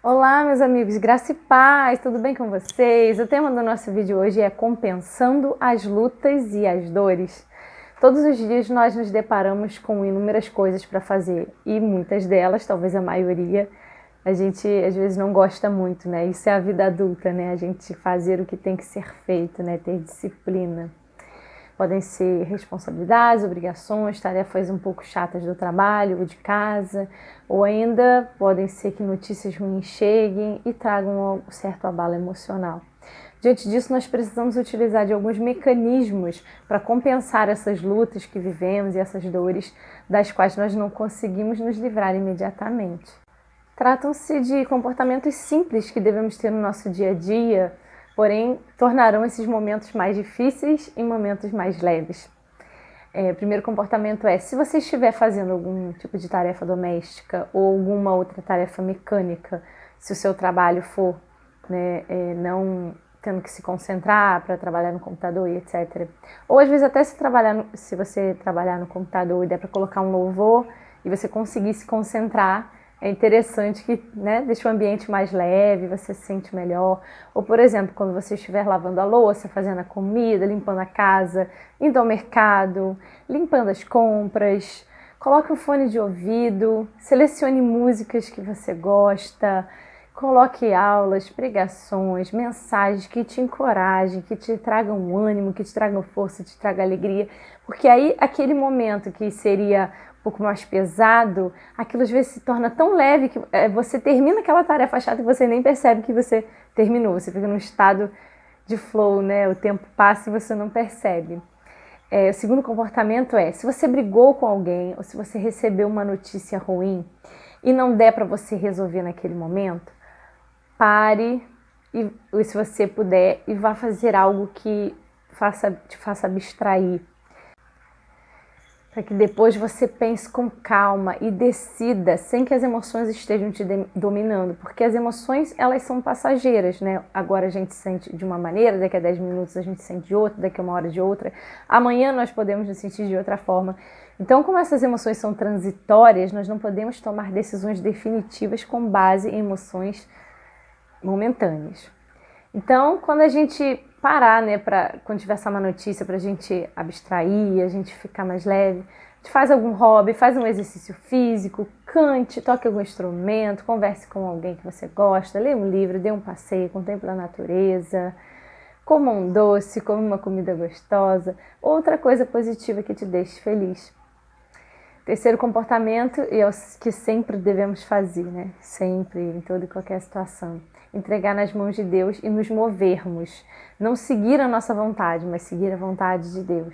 Olá, meus amigos, graça e paz, tudo bem com vocês? O tema do nosso vídeo hoje é compensando as lutas e as dores. Todos os dias nós nos deparamos com inúmeras coisas para fazer e muitas delas, talvez a maioria, a gente às vezes não gosta muito, né? Isso é a vida adulta, né? A gente fazer o que tem que ser feito, né? Ter disciplina. Podem ser responsabilidades, obrigações, tarefas um pouco chatas do trabalho ou de casa, ou ainda podem ser que notícias ruins cheguem e tragam um certo abalo emocional. Diante disso, nós precisamos utilizar de alguns mecanismos para compensar essas lutas que vivemos e essas dores das quais nós não conseguimos nos livrar imediatamente. Tratam-se de comportamentos simples que devemos ter no nosso dia a dia, porém tornarão esses momentos mais difíceis em momentos mais leves. O primeiro comportamento é, se você estiver fazendo algum tipo de tarefa doméstica ou alguma outra tarefa mecânica, se o seu trabalho for não tendo que se concentrar para trabalhar no computador e etc. Ou às vezes até se você trabalhar no computador e der para colocar um louvor e você conseguir se concentrar, é interessante que deixa o ambiente mais leve, você se sente melhor. Ou, por exemplo, quando você estiver lavando a louça, fazendo a comida, limpando a casa, indo ao mercado, limpando as compras, coloque um fone de ouvido, selecione músicas que você gosta, coloque aulas, pregações, mensagens que te encorajem, que te tragam ânimo, que te tragam força, te tragam alegria. Porque aí, aquele momento que seria um pouco mais pesado, aquilo às vezes se torna tão leve que você termina aquela tarefa chata e você nem percebe que você terminou. Você fica num estado de flow, né? O tempo passa e você não percebe. O segundo comportamento é, se você brigou com alguém ou se você recebeu uma notícia ruim e não der para você resolver naquele momento, pare e se você puder, e vá fazer algo que te faça abstrair, para que depois você pense com calma e decida sem que as emoções estejam te dominando, porque as emoções, elas são passageiras, né? Agora a gente sente de uma maneira, daqui a 10 minutos a gente sente de outra, daqui a 1 hora de outra, amanhã nós podemos nos sentir de outra forma. Então, como essas emoções são transitórias, nós não podemos tomar decisões definitivas com base em emoções momentâneas. Então, quando a gente parar, quando tiver essa má notícia, para a gente abstrair, a gente ficar mais leve, a gente faz algum hobby, faz um exercício físico, cante, toque algum instrumento, converse com alguém que você gosta, lê um livro, dê um passeio, contemple a natureza, coma um doce, coma uma comida gostosa, outra coisa positiva que te deixe feliz. Terceiro comportamento, e é o que sempre devemos fazer, sempre, em toda e qualquer situação. Entregar nas mãos de Deus e nos movermos. Não seguir a nossa vontade, mas seguir a vontade de Deus.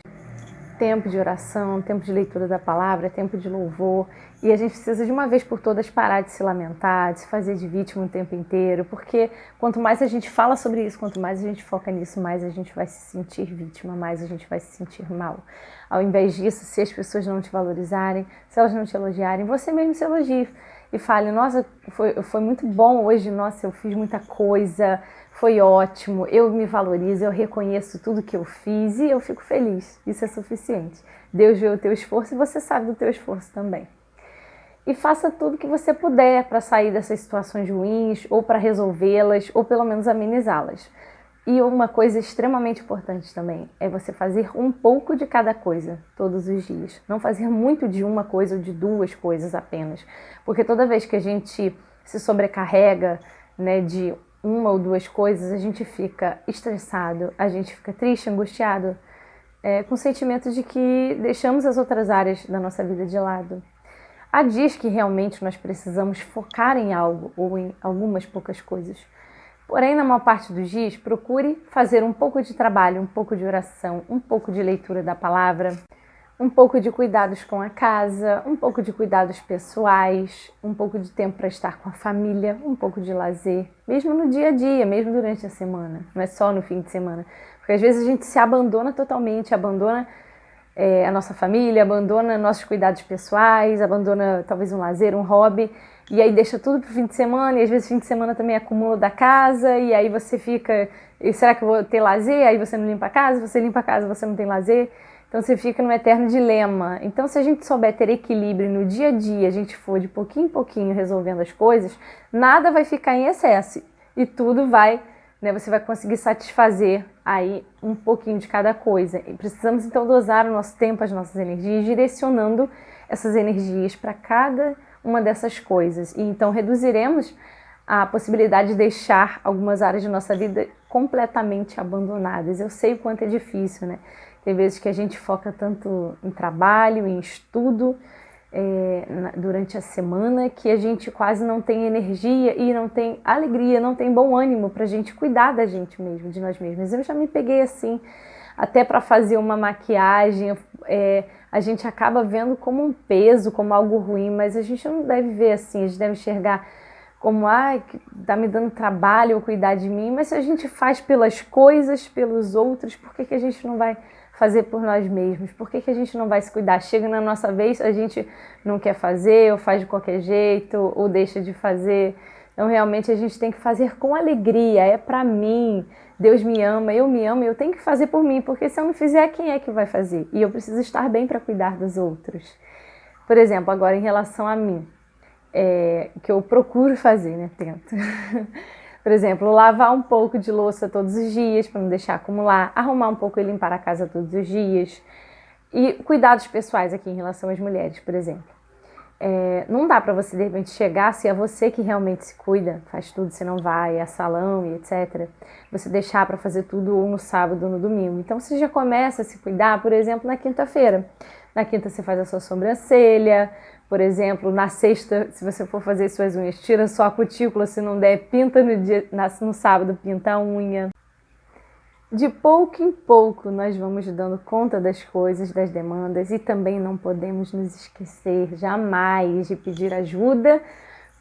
Tempo de oração, tempo de leitura da palavra, tempo de louvor. E a gente precisa de uma vez por todas parar de se lamentar, de se fazer de vítima o tempo inteiro, porque quanto mais a gente fala sobre isso, quanto mais a gente foca nisso, mais a gente vai se sentir vítima, mais a gente vai se sentir mal. Ao invés disso, se as pessoas não te valorizarem, se elas não te elogiarem, você mesmo se elogie e fale, nossa, foi muito bom hoje, nossa, eu fiz muita coisa, foi ótimo, eu me valorizo, eu reconheço tudo que eu fiz e eu fico feliz. Isso é suficiente. Deus vê o teu esforço e você sabe do teu esforço também. E faça tudo que você puder para sair dessas situações ruins, ou para resolvê-las, ou pelo menos amenizá-las. E uma coisa extremamente importante também é você fazer um pouco de cada coisa todos os dias. Não fazer muito de uma coisa ou de 2 coisas apenas. Porque toda vez que a gente se sobrecarrega de 1 ou 2 coisas, a gente fica estressado, a gente fica triste, angustiado, com o sentimento de que deixamos as outras áreas da nossa vida de lado. Há dias que realmente nós precisamos focar em algo ou em algumas poucas coisas. Porém, na maior parte dos dias, procure fazer um pouco de trabalho, um pouco de oração, um pouco de leitura da palavra, um pouco de cuidados com a casa, um pouco de cuidados pessoais, um pouco de tempo para estar com a família, um pouco de lazer, mesmo no dia a dia, mesmo durante a semana, não é só no fim de semana. Porque às vezes a gente se abandona totalmente, abandona a nossa família, abandona nossos cuidados pessoais, abandona talvez um lazer, um hobby, e aí deixa tudo para o fim de semana, e às vezes o fim de semana também acumula da casa, e aí você fica, será que eu vou ter lazer? Aí você não limpa a casa, você limpa a casa, você não tem lazer. Então você fica num eterno dilema. Então se a gente souber ter equilíbrio no dia a dia, a gente for de pouquinho em pouquinho resolvendo as coisas, nada vai ficar em excesso e tudo vai, né, você vai conseguir satisfazer aí um pouquinho de cada coisa. E precisamos então dosar o nosso tempo, as nossas energias, direcionando essas energias para cada uma dessas coisas. E então reduziremos a possibilidade de deixar algumas áreas de nossa vida completamente abandonadas. Eu sei o quanto é difícil, né? Tem vezes que a gente foca tanto em trabalho, em estudo, durante a semana, que a gente quase não tem energia e não tem alegria, não tem bom ânimo para a gente cuidar da gente mesmo, de nós mesmos. Eu já me peguei assim, até para fazer uma maquiagem, a gente acaba vendo como um peso, como algo ruim, mas a gente não deve ver assim, a gente deve enxergar como, tá me dando trabalho eu cuidar de mim, mas se a gente faz pelas coisas, pelos outros, por que a gente não vai fazer por nós mesmos? Por que a gente não vai se cuidar? Chega na nossa vez, a gente não quer fazer, ou faz de qualquer jeito, ou deixa de fazer. Então realmente a gente tem que fazer com alegria, é pra mim, Deus me ama, eu tenho que fazer por mim, porque se eu não fizer, quem é que vai fazer? E eu preciso estar bem para cuidar dos outros. Por exemplo, agora em relação a mim, que eu procuro fazer, né? Tento. Por exemplo, lavar um pouco de louça todos os dias para não deixar acumular, arrumar um pouco e limpar a casa todos os dias. E cuidados pessoais aqui em relação às mulheres, por exemplo. Não dá para você de repente chegar, se é você que realmente se cuida, faz tudo, você não vai a salão e etc. Você deixar para fazer tudo ou no sábado ou no domingo. Então você já começa a se cuidar, por exemplo, na quinta-feira. Na quinta você faz a sua sobrancelha, por exemplo, na sexta, se você for fazer suas unhas, tira só a cutícula, se não der, pinta no sábado, pinta a unha. De pouco em pouco nós vamos dando conta das coisas, das demandas, e também não podemos nos esquecer jamais de pedir ajuda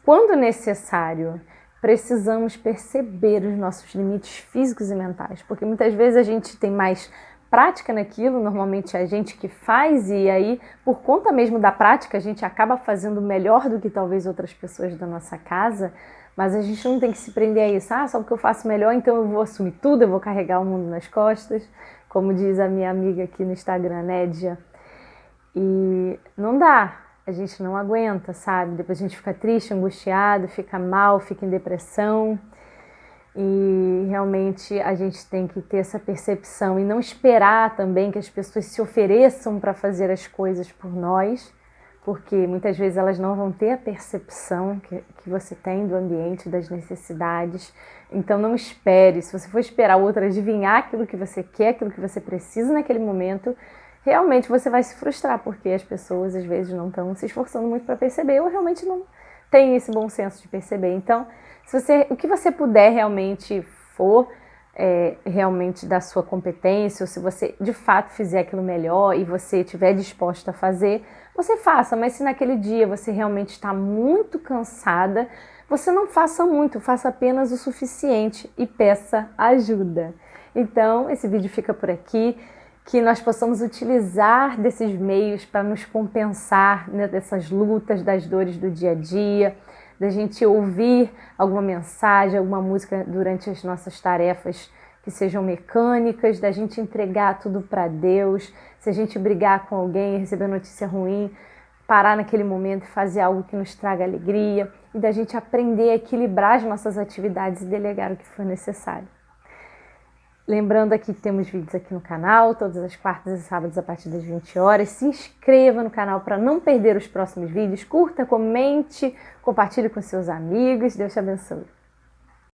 quando necessário. Precisamos perceber os nossos limites físicos e mentais, porque muitas vezes a gente tem mais prática naquilo, normalmente é a gente que faz, e aí por conta mesmo da prática a gente acaba fazendo melhor do que talvez outras pessoas da nossa casa, mas a gente não tem que se prender a isso, só porque eu faço melhor então eu vou assumir tudo, eu vou carregar o mundo nas costas, como diz a minha amiga aqui no Instagram, Nédia, e não dá, a gente não aguenta, sabe? Depois a gente fica triste, angustiado, fica mal, fica em depressão. E realmente a gente tem que ter essa percepção e não esperar também que as pessoas se ofereçam para fazer as coisas por nós, porque muitas vezes elas não vão ter a percepção que você tem do ambiente, das necessidades. Então não espere, se você for esperar o outro adivinhar aquilo que você quer, aquilo que você precisa naquele momento, realmente você vai se frustrar, porque as pessoas às vezes não estão se esforçando muito para perceber ou realmente não tem esse bom senso de perceber. Então, o que você puder realmente for realmente da sua competência, ou se você de fato fizer aquilo melhor e você estiver disposto a fazer, você faça, mas se naquele dia você realmente está muito cansada, você não faça muito, faça apenas o suficiente e peça ajuda. Então, esse vídeo fica por aqui, que nós possamos utilizar desses meios para nos compensar, né, dessas lutas, das dores do dia a dia, da gente ouvir alguma mensagem, alguma música durante as nossas tarefas que sejam mecânicas, da gente entregar tudo para Deus, se a gente brigar com alguém, receber notícia ruim, parar naquele momento e fazer algo que nos traga alegria, e da gente aprender a equilibrar as nossas atividades e delegar o que for necessário. Lembrando aqui que temos vídeos aqui no canal, todas as quartas e sábados a partir das 20 horas. Se inscreva no canal para não perder os próximos vídeos. Curta, comente, compartilhe com seus amigos. Deus te abençoe.